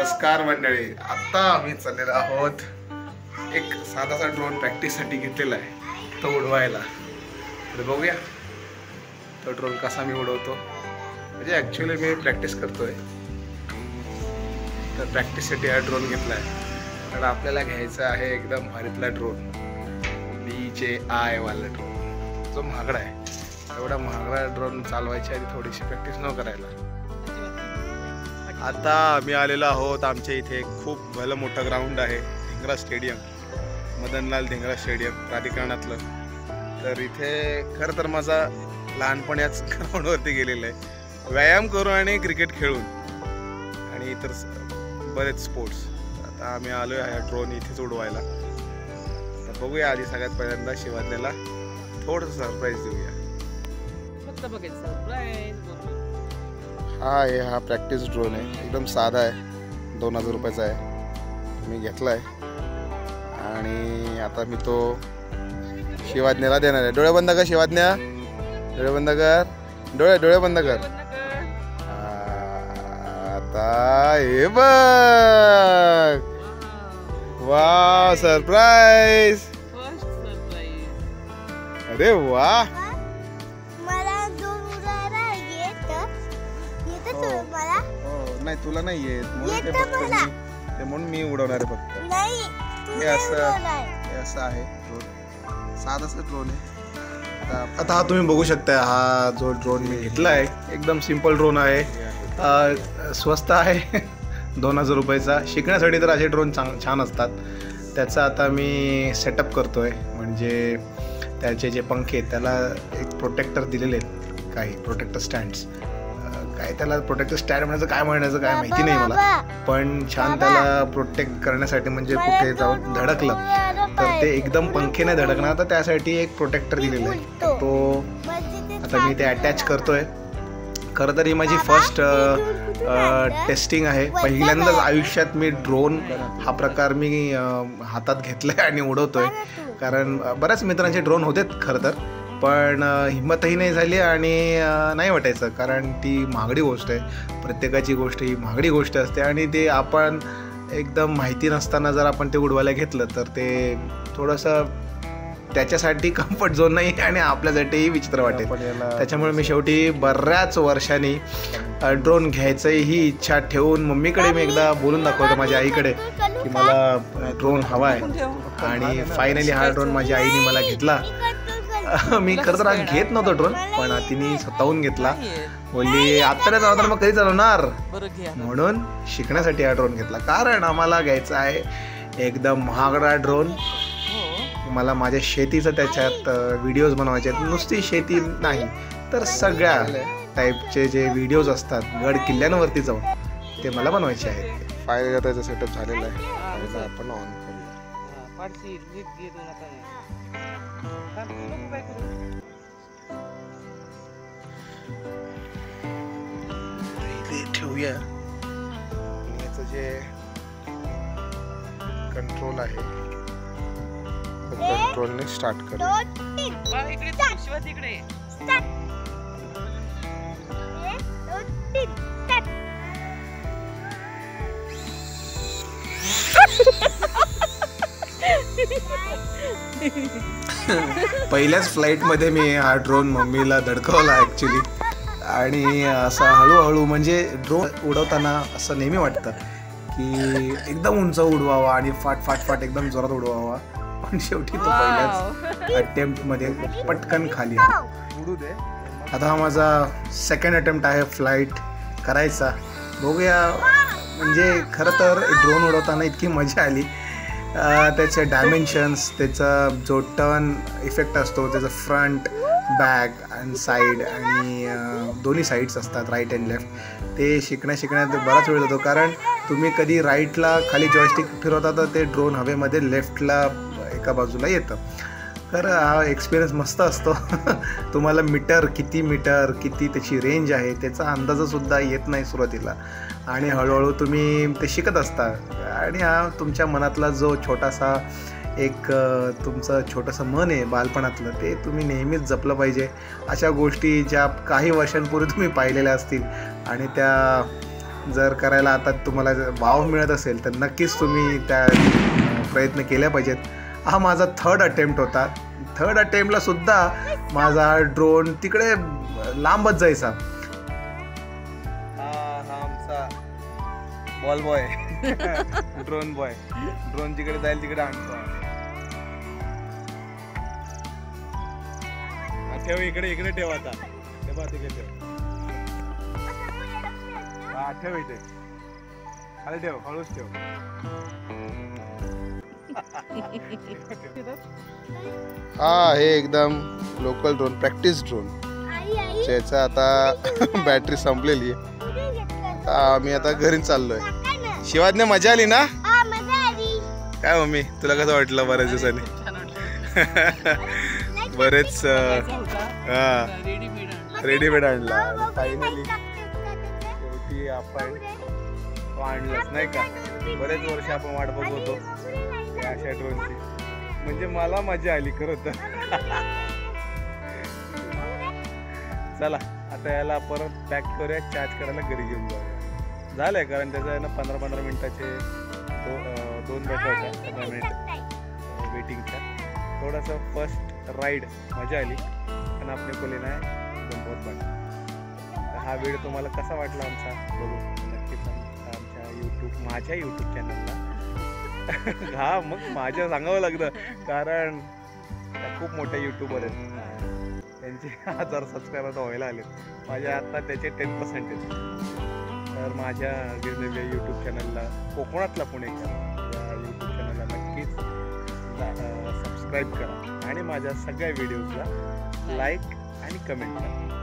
नमस्कार मंडळी, आता आम्ही चाललेलो आहोत एक साधासा ड्रोन प्रॅक्टिससाठी घेतलेला आहे तो उडवायला. तर बघूया तो ड्रोन कसा मी उडवतो. म्हणजे ॲक्च्युली मी प्रॅक्टिस करतोय, तर प्रॅक्टिससाठी हा ड्रोन घेतला आहे. कारण आपल्याला घ्यायचा आहे एकदम भारीतला ड्रोन, DJI वाला ड्रोन, जो महागडा आहे. एवढा महागडा ड्रोन चालवायची आधी थोडीशी प्रॅक्टिस न करायला. आता आम्ही आलेलो आहोत, आमच्या इथे खूप भलं मोठं ग्राउंड आहे, धिंगरा स्टेडियम, मदनलाल धिंगरा स्टेडियम प्राधिकरणातलं. तर इथे खरं तर माझा लहानपणाच ग्राउंडवरती गेलेलं आहे, व्यायाम करून आणि क्रिकेट खेळून आणि इतर बरेच स्पोर्ट्स. आता आम्ही आलो आहे ड्रोन इथेच उडवायला. तर बघूया, आधी सगळ्यात पहिल्यांदा शिवाज्ञाला थोडंसं सरप्राईज देऊया. हा प्रॅक्टिस ड्रोन आहे, एकदम साधा आहे, 2000 रुपयाचा आहे. मी घेतला आहे आणि आता मी तो शिवाज्ञाला देणार आहे. डोळे बंद कर शिवाज्ञा, डोळे बंद कर, डोळे बंद कर. आता हे बघ, वा सरप्राईज. अरे वा, नाही तुला नाही येत म्हणून मी उडवणार आहे फक्त. हे असं आहे ड्रोन, साधासा ड्रोन आहे. आता हा तुम्ही बघू शकता, हा जो ड्रोन मी घेतला आहे एकदम सिंपल ड्रोन आहे, स्वस्त आहे, 2000 रुपयाचा. शिकण्यासाठी तर असे ड्रोन छान असतात. त्याचा आता मी सेटअप करतोय, म्हणजे त्याचे जे पंखे आहेत त्याला एक प्रोटेक्टर दिलेले आहेत, काही प्रोटेक्टर स्टँड्स. काय त्याला प्रोटेक्टर स्टँड म्हणायचं काय काय माहिती नाही मला, पण छान त्याला प्रोटेक्ट करण्यासाठी, म्हणजे कुठे जाऊन धडकलं तर ते एकदम पंखे नाही धडकणार, तर त्यासाठी एक प्रोटेक्टर दिलेलं आहे. तो आता मी ते अटॅच करतोय. खरं तर ही माझी फर्स्ट टेस्टिंग आहे. पहिल्यांदाच आयुष्यात मी ड्रोन हा प्रकार मी हातात घेतलाय आणि उडवतोय. कारण बऱ्याच मित्रांचे ड्रोन होतेत खरं तर, पण हिंमतही नाही झाली आणि नाही वाटायचं, कारण ती महागडी गोष्ट आहे. प्रत्येकाची गोष्ट ही महागडी गोष्ट असते आणि ते आपण एकदम माहिती नसताना जर आपण ते उडवायला घेतलं तर ते थोडंसं त्याच्यासाठी कम्फर्ट झोन नाही आणि आपल्यासाठीही विचित्र वाटेल. त्याच्यामुळे मी शेवटी बऱ्याच वर्षांनी ड्रोन घ्यायचं ही इच्छा ठेवून मम्मीकडे मी एकदा बोलून दाखवतो, माझ्या आईकडे, की मला ड्रोन हवा आहे. आणि फायनली हा ड्रोन माझ्या आईने मला घेतला. मी खरं तर घेत नव्हतो ड्रोन, पण तिने स्वतःहून घेतला. बोलली आता नाही चालवणार मग कधी चालवणार, म्हणून शिकण्यासाठी हा ड्रोन घेतला. कारण आम्हाला घ्यायचा आहे एकदम महागडा ड्रोन. मला माझ्या शेतीचं त्याच्यात व्हिडिओज बनवायचे आहेत. नुसती शेती नाही तर सगळ्या टाईपचे जे व्हिडिओज असतात गड किल्ल्यांवरती जाऊन, ते मला बनवायचे आहेत. फायनली त्याचा सेटअप झालेला आहे, आपण ऑन करूया. ठेवूया. याचं जे कंट्रोल आहे कंट्रोलने स्टार्ट करूया. पहिल्याच फ्लाईटमध्ये मी हा ड्रोन मम्मीला धडकवला ॲक्च्युली. आणि असा हळूहळू, म्हणजे ड्रोन उडवताना असं नेहमी वाटतं की एकदम उंच उडवावा आणि फाट एकदम जोरात उडवावा, पण शेवटी तो पहिल्याच अटेम्प्टमध्ये पटकन खाली उडू दे. आता हा माझा सेकंड अटेम्प्ट आहे फ्लाईट करायचा. बघूया. म्हणजे खरं तर ड्रोन उडवताना इतकी मजा आली. त्याचे डायमेन्शन्स, त्याचा जो टर्न इफेक्ट असतो, त्याचं फ्रंट, बॅक आणि साईड, आणि दोन्ही साईड्स असतात, राईट अँड लेफ्ट, ते शिकण्यात बराच वेळ जातो. कारण तुम्ही कधी राईटला खाली जॉयस्टिक फिरवता तर ते ड्रोन हवेमध्ये लेफ्टला एका बाजूला येतं. तर हा एक्सपिरियन्स मस्त असतो. तुम्हाला किती त्याची रेंज आहे त्याचा अंदाजसुद्धा येत नाही सुरुवातीला, आणि हळूहळू तुम्ही ते शिकत असता. आणि हा तुमच्या मनातला जो छोटासा तुमचं छोटंसं मन आहे बालपणातलं, ते तुम्ही नेहमीच जपलं पाहिजे. अशा गोष्टी ज्या काही वर्षांपूर्वी तुम्ही पाहिलेल्या असतील आणि त्या जर करायला आता तुम्हाला वाव मिळत असेल तर नक्कीच तुम्ही त्या प्रयत्न केल्या पाहिजेत. हा माझा 3rd अटेम्प्ट होता. 3rd अटेम्प्टला सुद्धा माझा ड्रोन तिकडे लांबच जायचा. हा आमचा ball boy drone boy. Drone जिकडे जाईल तिकडे आणतो. ठेव इकडे ठेव आता. तिकडे ठेव. हा ठेव इथे. खाली ठेव. हळूच ठेव. हा हे एकदम लोकल ड्रोन, प्रॅक्टिस ड्रोन ज्याचा आता बॅटरी संपलेली आहे. आम्ही आता घरी चाललोय. शिवाजने मजा आली ना? काय मम्मी तुला कसं वाटलं बऱ्याच दिवसांनी? बरेच रेडीमेड आणला. फायनली शेवटी आपण तो आणलाच नाही का. बरेच वर्ष आपण वाट बघत होतो अशा ड्रोनची. म्हणजे मला मजा आली खरं तर. चला आता याला परत पॅक करूया, चार्ज करायला घरी घेऊन जाऊया. झालंय कारण त्याचं आहे ना 15-15 मिनिटाचे 2 बॅटरी होत्या. 15 मिनिट वेटिंगच्या. थोडंसं फर्स्ट राईड मजा आली पण आपले कोली नाही गंमत वाटली. हा व्हिडिओ तुम्हाला कसा वाटला आमचा बघू नक्कीच आमच्या माझ्या यूट्यूब चॅनलला. हा मग माझ्या सांगावं लागतं कारण खूप मोठे यूट्यूबर आहेत. त्यांचे 1000 सबस्क्रायबर व्हायला आले. माझ्या आता त्याचे 10% आहेत. तर माझ्या गिरलेल्या यूट्यूब चॅनलला कोकणातला पुणेकर या यूट्यूब चॅनलला नक्कीच सबस्क्राईब करा आणि माझ्या सगळ्या व्हिडिओजला लाईक आणि कमेंट करा.